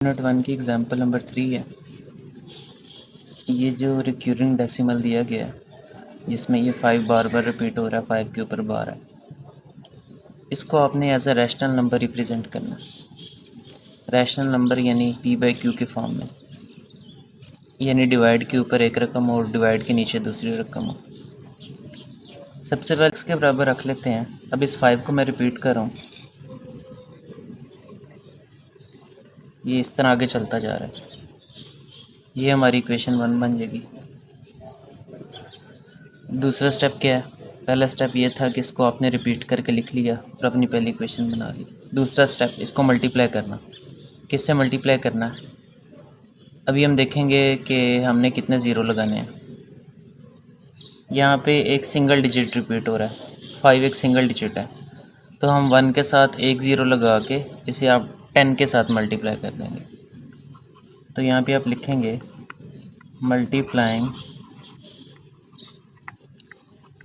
Unit 1 की example number 3 है। ये जो रिक्यूरिंग डेसिमल दिया गया है जिसमें ये 5 बार बार रिपीट हो रहा है, 5 के ऊपर बार है, इसको आपने as a rational number represent करना है। रैशनल नंबर यानी p/q के फॉर्म में, यानी डिवाइड के ऊपर एक रकम और डिवाइड के नीचे दूसरी रकम हो। सबसे पहले इसके बराबर रख लेते हैं। अब इस 5 को मैं रिपीट कर रहा हूँ, ये इस तरह आगे चलता जा रहा है। ये हमारी इक्वेशन 1 बन जाएगी। दूसरा स्टेप क्या है? पहला स्टेप ये था कि इसको आपने रिपीट करके लिख लिया और अपनी पहली इक्वेशन बना ली। दूसरा स्टेप इसको मल्टीप्लाई करना। किससे मल्टीप्लाई करना है? अभी हम देखेंगे कि हमने कितने ज़ीरो लगाने हैं। यहाँ पे एक सिंगल डिजिट रिपीट हो रहा है, 5 एक सिंगल डिजिट है, तो हम 1 के साथ एक ज़ीरो लगा के इसे आप 10 के साथ मल्टीप्लाई कर देंगे। तो यहाँ पे आप लिखेंगे multiplying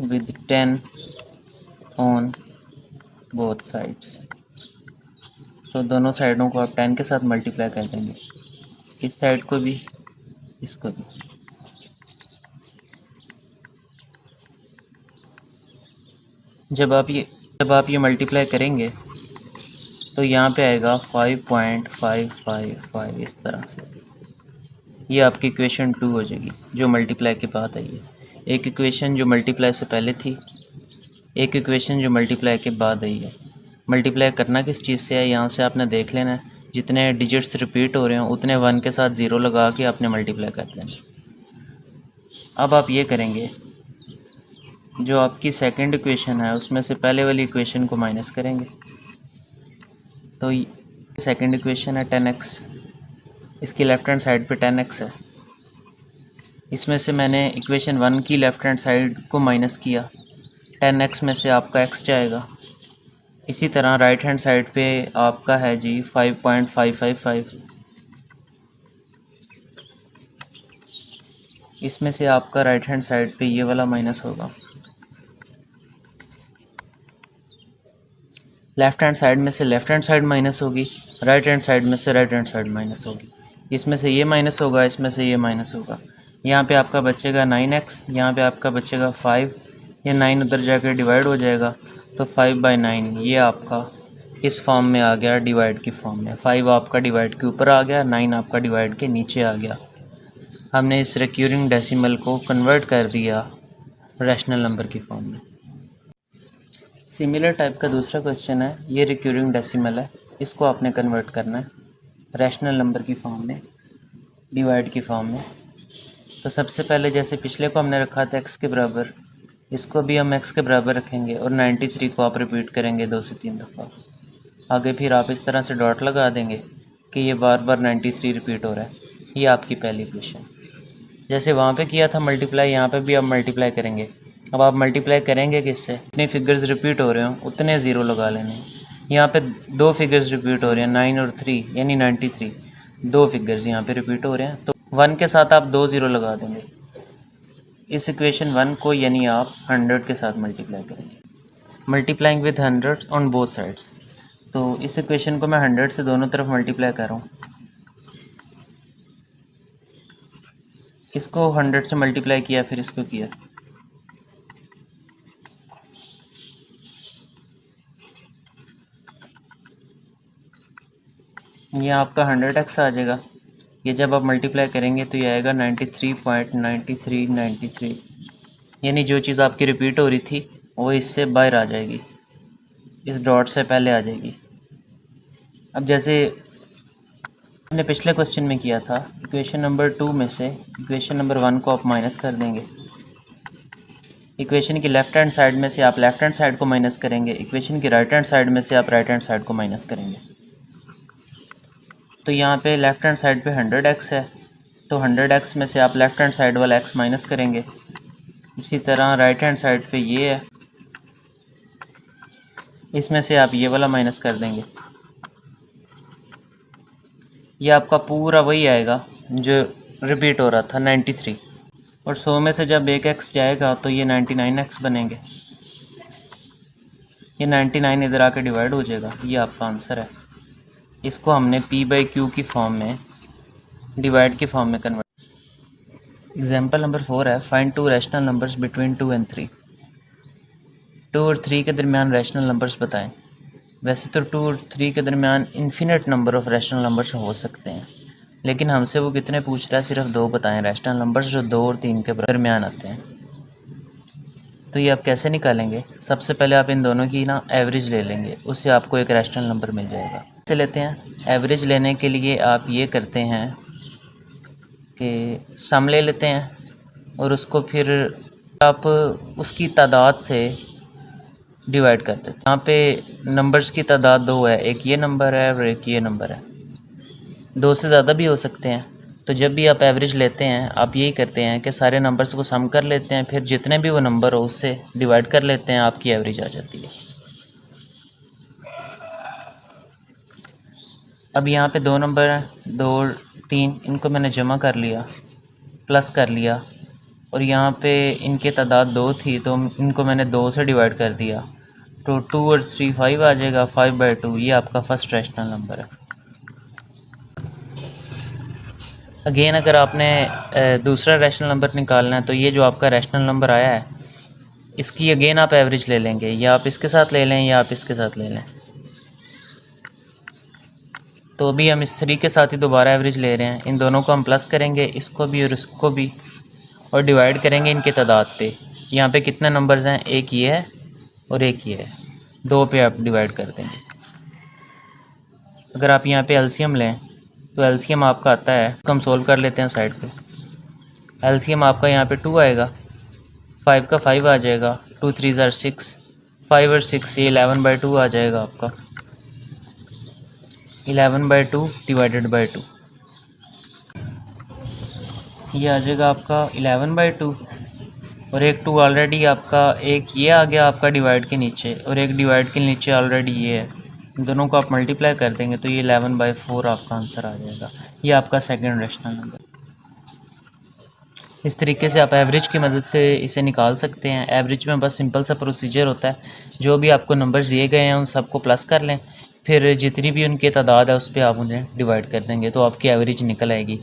with 10 on both sides. तो दोनों साइडों को आप 10 के साथ मल्टीप्लाई कर देंगे, इस साइड को भी, इसको भी। जब आप ये मल्टीप्लाई करेंगे तो यहाँ पे आएगा 5.555 इस तरह से। ये आपकी इक्वेशन 2 हो जाएगी जो मल्टीप्लाई के बाद आई है। एक इक्वेशन जो मल्टीप्लाई से पहले थी, एक इक्वेशन जो मल्टीप्लाई के बाद आई है। मल्टीप्लाई करना किस चीज़ से है, यहाँ से आपने देख लेना है। जितने डिजिट्स रिपीट हो रहे हैं उतने 1 के साथ ज़ीरो लगा के आपने मल्टीप्लाई कर देना। अब आप ये करेंगे, जो आपकी सेकंड इक्वेशन है उसमें से पहले वाली इक्वेशन को माइनस करेंगे। तो सेकंड इक्वेशन है 10x, इसकी लेफ़्ट हैंड साइड पे 10x है। इसमें से मैंने इक्वेशन 1 की लेफ़्ट हैंड साइड को माइनस किया, 10x में से आपका x जाएगा। इसी तरह राइट हैंड साइड पे आपका है जी 5.555, इसमें से आपका राइट हैंड साइड पे ये वाला माइनस होगा। लेफ़्ट हैंड साइड में से लेफ़्ट हैंड साइड माइनस होगी, राइट हैंड साइड में से राइट हैंड साइड माइनस होगी। इसमें से ये माइनस होगा, इसमें से ये माइनस होगा। यहाँ पे आपका बचेगा 9x, यहाँ पे आपका बचेगा 5। ये 9 उधर जाकर डिवाइड हो जाएगा, तो 5/9 ये आपका इस फॉर्म में आ गया, डिवाइड की फॉर्म में। 5 आपका डिवाइड के ऊपर आ गया, 9 आपका डिवाइड के नीचे आ गया। हमने इस रिक्यूरिंग डेसिमल को कन्वर्ट कर दिया रैशनल नंबर की फॉर्म में। सिमिलर टाइप का दूसरा क्वेश्चन है, ये रिक्यूरिंग डेसिमल है, इसको आपने कन्वर्ट करना है रैशनल नंबर की फॉर्म में, डिवाइड की फॉर्म में। तो सबसे पहले जैसे पिछले को हमने रखा था x के बराबर, इसको भी हम x के बराबर रखेंगे और 93 को आप रिपीट करेंगे 2 से 3 दफ़ा। आगे फिर आप इस तरह से डॉट लगा देंगे कि ये बार बार 93 रिपीट हो रहा है। ये आपकी पहली इक्वेशन। जैसे वहाँ पे किया था मल्टीप्लाई, यहाँ पे भी आप मल्टीप्लाई करेंगे। अब आप मल्टीप्लाई करेंगे किससे? जितने फिगर्स रिपीट हो रहे हो उतने ज़ीरो लगा लेने हैं। यहाँ पे 2 फिगर्स रिपीट हो रहे हैं, 9 और 3 यानी 93। 2 फिगर्स यहाँ पे रिपीट हो रहे हैं, तो 1 के साथ आप 2 ज़ीरो लगा देंगे। इस इक्वेशन 1 को यानी आप 100 के साथ मल्टीप्लाई करेंगे। Multiplying with 100 on both sides. तो इस इक्वेशन को मैं 100 से दोनों तरफ मल्टीप्लाई कर रहा हूँ। इसको 100 से मल्टीप्लाई किया, फिर इसको किया, ये आपका 100x आ जाएगा। ये जब आप मल्टीप्लाई करेंगे तो ये आएगा 93.9393, यानी जो चीज़ आपकी रिपीट हो रही थी वो इससे बाहर आ जाएगी, इस डॉट से पहले आ जाएगी। अब जैसे हमने पिछले क्वेश्चन में किया था, इक्वेशन नंबर 2 में से इक्वेशन नंबर 1 को आप माइनस कर देंगे। इक्वेशन की लेफ़्ट हैंड साइड में से आप लेफ़्ट हैंड साइड को माइनस करेंगे, इक्वेशन की राइट हैंड साइड में से आप राइट हैंड साइड को माइनस करेंगे। तो यहाँ पे लेफ़्ट हैंड साइड पे 100x है, तो 100x में से आप लेफ़्ट हैंड साइड वाला x माइनस करेंगे। इसी तरह राइट हैंड साइड पे ये है, इसमें से आप ये वाला माइनस कर देंगे। ये आपका पूरा वही आएगा जो रिपीट हो रहा था 93, और 100 में से जब एक x जाएगा तो ये 99x बनेंगे। ये 99 इधर आके डिवाइड हो जाएगा, ये आपका आंसर है। इसको हमने p/q की फॉर्म में, डिवाइड की फॉर्म में कन्वर्ट। एग्जाम्पल नंबर 4 है, find to rational numbers between 2 and 3। 2 और 3 के दरमियान रैशनल नंबर्स बताएं। वैसे तो 2 और 3 के दरमियान infinite number of rational numbers हो सकते हैं, लेकिन हमसे वो कितने पूछ रहा है, सिर्फ 2 बताएं रैशनल नंबर्स जो 2 और 3 के दरमियान आते हैं। तो ये आप कैसे निकालेंगे? सबसे पहले आप इन दोनों की ना एवरेज ले लेंगे, उससे आपको एक रैशनल नंबर मिल जाएगा। कैसे लेते हैं? एवरेज लेने के लिए आप ये करते हैं कि सम ले लेते हैं और उसको फिर आप उसकी तादाद से डिवाइड कर देते हैं। यहाँ पे नंबर्स की तादाद 2 है, एक ये नंबर है और एक ये नंबर है। 2 से ज़्यादा भी हो सकते हैं। तो जब भी आप एवरेज लेते हैं, आप यही करते हैं कि सारे नंबर्स को सम कर लेते हैं, फिर जितने भी वो नंबर हो उससे डिवाइड कर लेते हैं, आपकी एवरेज आ जाती है। अब यहाँ पे 2 नंबर हैं, 2 और 3, इनको मैंने जमा कर लिया, प्लस कर लिया, और यहाँ पे इनके तादाद 2 थी तो इनको मैंने 2 से डिवाइड कर दिया, तो 2 और 3 5 आ जाएगा, 5/2। ये आपका फर्स्ट रैशनल नंबर है। अगेन अगर आपने दूसरा रैशनल नंबर निकालना है, तो ये जो आपका रैशनल नंबर आया है, इसकी अगेन आप एवरेज ले लेंगे, या आप इसके साथ ले लें या आप इसके साथ ले लें। तो अभी हम इस 3 के साथ ही दोबारा एवरेज ले रहे हैं। इन दोनों को हम प्लस करेंगे, इसको भी और इसको भी, और डिवाइड करेंगे इनके तादाद पे। यहाँ पे कितने नंबर्स हैं? एक ये है और एक ये है, 2 पे आप डिवाइड कर देंगे। अगर आप यहाँ पे एलसीएम लें तो एलसीएम आपका आता है, इसको हम सोल्व कर लेते हैं साइड पे। एलसीएम आपका यहाँ पे 2 आएगा, 5 का 5 आ जाएगा, 2 3 are 6, 5 और 6 ये 11/2 आ जाएगा आपका। 11/2 डिवाइडेड बाई 2, ये आ जाएगा आपका 11/2। और एक 2 ऑलरेडी आपका, एक ये आ गया आपका डिवाइड के नीचे, और एक डिवाइड के नीचे ऑलरेडी ये है। इन दोनों को आप मल्टीप्लाई कर देंगे तो ये 11/4 आपका आंसर आ जाएगा। ये आपका सेकंड रैशनल नंबर। इस तरीके से आप एवरेज की मदद से इसे निकाल सकते हैं। एवरेज में बस सिंपल सा प्रोसीजर होता है, जो भी आपको नंबर्स दिए गए हैं उन सबको प्लस कर लें, फिर जितनी भी उनकी तादाद है उस पर आप उन्हें डिवाइड कर देंगे तो आपकी एवरेज निकल आएगी।